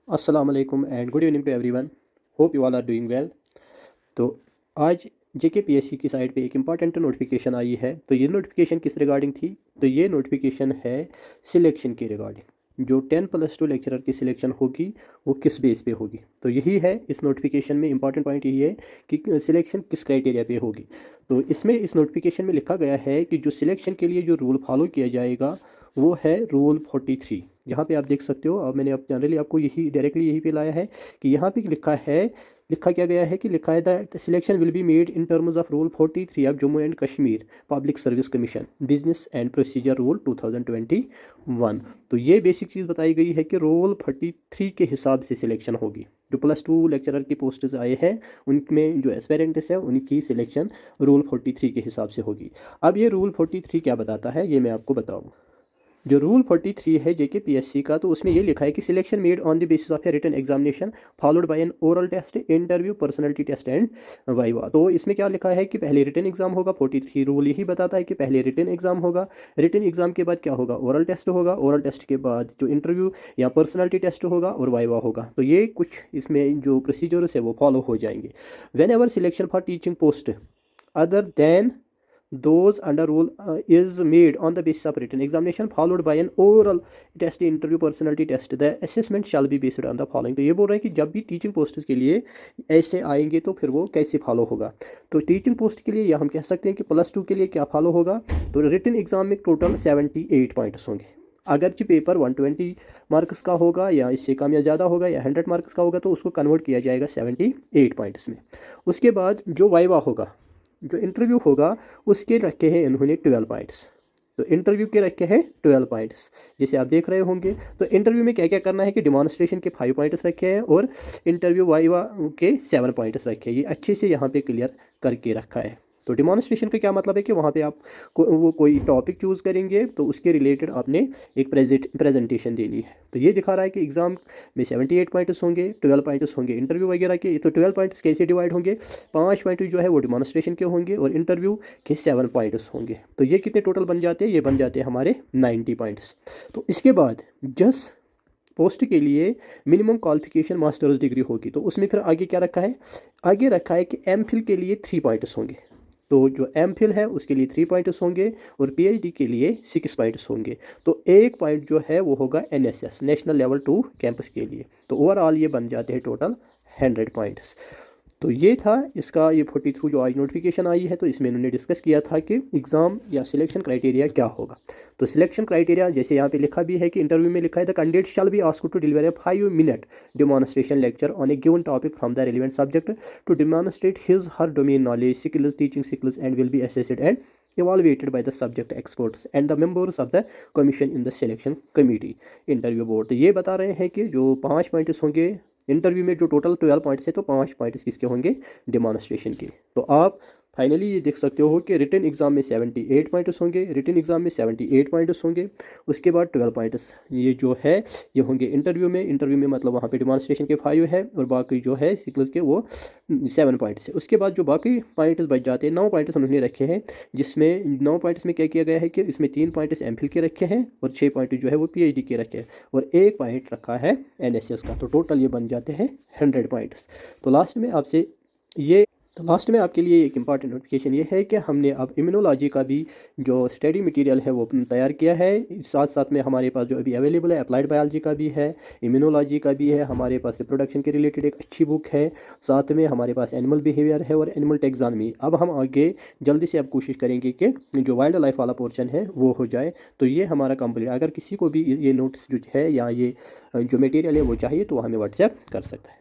अस्सलाम वालेकुम and good evening to everyone. Hope you all are doing well. तो आज जेकेपीएससी की साइट पे एक इम्पॉर्टेंट नोटिफिकेशन आई है। तो ये नोटिफिकेशन किस रिगार्डिंग थी? तो ये नोटिफिकेशन है सिलेक्शन के रिगार्डिंग। जो 10+2 लेक्चरर की सिलेक्शन होगी वो किस बेस पे होगी। तो यही है इस नोटिफिकेशन में इम्पॉर्टेंट पॉइंट यही है कि सिलेक्शन किस क्राइटेरिया पे होगी। तो इसमें इस नोटिफिकेशन में लिखा गया है कि जो सिलेक्शन के लिए जो रूल फॉलो किया जाएगा वो है रूल 43। यहाँ पे आप देख सकते हो। अब मैंने अब जनरली आपको यही डायरेक्टली यही पे लाया है कि यहाँ पे लिखा क्या गया है कि लिखा है the selection will be made in terms of rule 43 of Jammu and Kashmir public service commission business and procedure rule 2021। तो ये बेसिक चीज़ बताई गई है कि रूल 43 के हिसाब से सिलेक्शन होगी। जो +2 लेक्चरर की पोस्ट्स आए हैं उनमें जो एस्पेरेंट्स है उनकी सिलेक्शन रूल 43 के हिसाब से होगी। अब ये रूल 43 क्या बताता है ये मैं आपको बताऊँ। जो रूल 43 है जेकेपीएससी का, तो उसमें ये लिखा है कि selection made on the basis of a written examination followed by an oral test, interview, personality test and viva. तो इसमें क्या लिखा है कि पहले रिटन एग्जाम होगा। 43 रूल यही बताता है कि पहले रिटन एग्जाम होगा, रिटन एग्जाम के बाद क्या होगा, ओरल टेस्ट होगा, ओरल टेस्ट के बाद जो इंटरव्यू या पर्सनैलिटी टेस्ट होगा और वाइवा होगा। तो ये कुछ इसमें जो प्रोसीजर्स है वो फॉलो हो जाएंगे। When ever selection for teaching post other than those under rule is made on the basis of written examination followed by an oral test, interview, personality test, the assessment shall be based on the following। तो ये बोल रहे हैं कि जब भी teaching post के लिए ऐसे आएंगे तो फिर वो कैसे फॉलो होगा। तो टीचिंग पोस्ट के लिए या हम कह सकते हैं कि +2 के लिए क्या फॉलो होगा। तो रिटन एग्जाम में टोटल 78 पॉइंट्स होंगे। अगर जो पेपर 120 मार्क्स का होगा या इससे कम या ज़्यादा होगा या 100 मार्क्स का होगा तो उसको कन्वर्ट किया जाएगा 78 पॉइंट्स में। उसके बाद जो वाइवा होगा, जो इंटरव्यू होगा, उसके रखे हैं इन्होंने 12 पॉइंट्स। तो इंटरव्यू के रखे हैं 12 पॉइंट्स जैसे आप देख रहे होंगे। तो इंटरव्यू में क्या क्या करना है कि डिमॉन्स्ट्रेशन के 5 पॉइंट्स रखे हैं और इंटरव्यू वाइवा के 7 पॉइंट्स रखे हैं। ये अच्छे से यहाँ पे क्लियर करके रखा है। तो डिमॉन्स्ट्रेशन का क्या मतलब है कि वहाँ पे आप वो कोई टॉपिक चूज़ करेंगे तो उसके रिलेटेड आपने एक प्रेजेंटेशन देनी है। तो ये दिखा रहा है कि एग्ज़ाम में 78 पॉइंट्स होंगे, 12 पॉइंट्स होंगे इंटरव्यू वगैरह के। तो 12 पॉइंट्स कैसे डिवाइड होंगे, 5 पॉइंट जो है वो डिमॉन्स्ट्रेशन के होंगे और इंटरव्यू के 7 पॉइंट्स होंगे। तो ये कितने टोटल बन जाते हैं, ये बन जाते हैं हमारे 90 पॉइंट्स। तो इसके बाद जस्ट पोस्ट के लिए मिनिमम क्वालिफिकेशन मास्टर्स डिग्री होगी। तो उसमें फिर आगे क्या रखा है, आगे रखा है कि एमफिल के लिए 3 पॉइंट्स होंगे। तो जो एमफिल है उसके लिए 3 पॉइंट्स होंगे और पीएचडी के लिए 6 पॉइंट्स होंगे। तो 1 पॉइंट जो है वो होगा एनएसएस नेशनल लेवल 2 कैंपस के लिए। तो ओवरऑल ये बन जाते हैं टोटल 100 पॉइंट्स। तो ये था इसका ये 43 जो आज नोटिफिकेशन आई है। तो इसमें इन्होंने डिस्कस किया था कि एग्ज़ाम या सिलेक्शन क्राइटेरिया क्या होगा। तो सिलेक्शन क्राइटेरिया जैसे यहाँ पे लिखा भी है कि इंटरव्यू में लिखा है the candidate shall be asked to deliver a 5-minute demonstration lecture on a given topic from the relevant subject to demonstrate his her domain knowledge, skills, teaching skills and will be assessed and evaluated by the subject experts and the members of the commission in the selection committee interview board। तो ये बता रहे हैं कि जो 5 points होंगे interview में, जो टोटल 12 पॉइंट्स है तो 5 पॉइंट्स किसके होंगे, डेमोन्स्ट्रेशन के। तो आप फाइनली ये देख सकते हो कि रिटन एग्जाम में 78 पॉइंट्स होंगे, रिटन एग्जाम में 78 पॉइंट्स होंगे। उसके बाद 12 पॉइंट्स ये जो है ये होंगे इंटरव्यू में मतलब वहाँ पे डेमोन्स्ट्रेशन के 5 है और बाकी जो है सिक्ल्स के वो 7 पॉइंट्स है। उसके बाद जो बाकी पॉइंट्स बच जाते हैं 9 पॉइंट्स उन्होंने रखे हैं, जिसमें 9 पॉइंट्स में क्या किया गया है कि इसमें 3 पॉइंट्स एमफिल के रखे हैं और 6 पॉइंट जो है वो पीएचडी के रखे हैं और 1 पॉइंट रखा है एनएसएस का। तो टोटल ये बन जाते हैं 100 पॉइंट्स। तो लास्ट में आपके लिए एक इम्पॉर्टेंट नोटिफिकेशन ये है कि हमने अब इम्यूनोलॉजी का भी जो स्टडी मटेरियल है वो तैयार किया है। साथ साथ में हमारे पास जो अभी अवेलेबल है अप्लाइड बायोलॉजी का भी है, इम्यूनोलॉजी का भी है, हमारे पास रिप्रोडक्शन के रिलेटेड एक अच्छी बुक है, साथ में हमारे पास एनिमल बिहेवियर है और एनिमल टेक्सोनॉमी। अब हम आगे जल्दी से अब कोशिश करेंगे कि जो वाइल्ड लाइफ वाला पोर्शन है वो हो जाए। तो ये हमारा कंप्लीट। अगर किसी को भी ये नोट्स जो है या ये जो मटेरियल है वो चाहिए तो हमें व्हाट्सएप कर सकता है।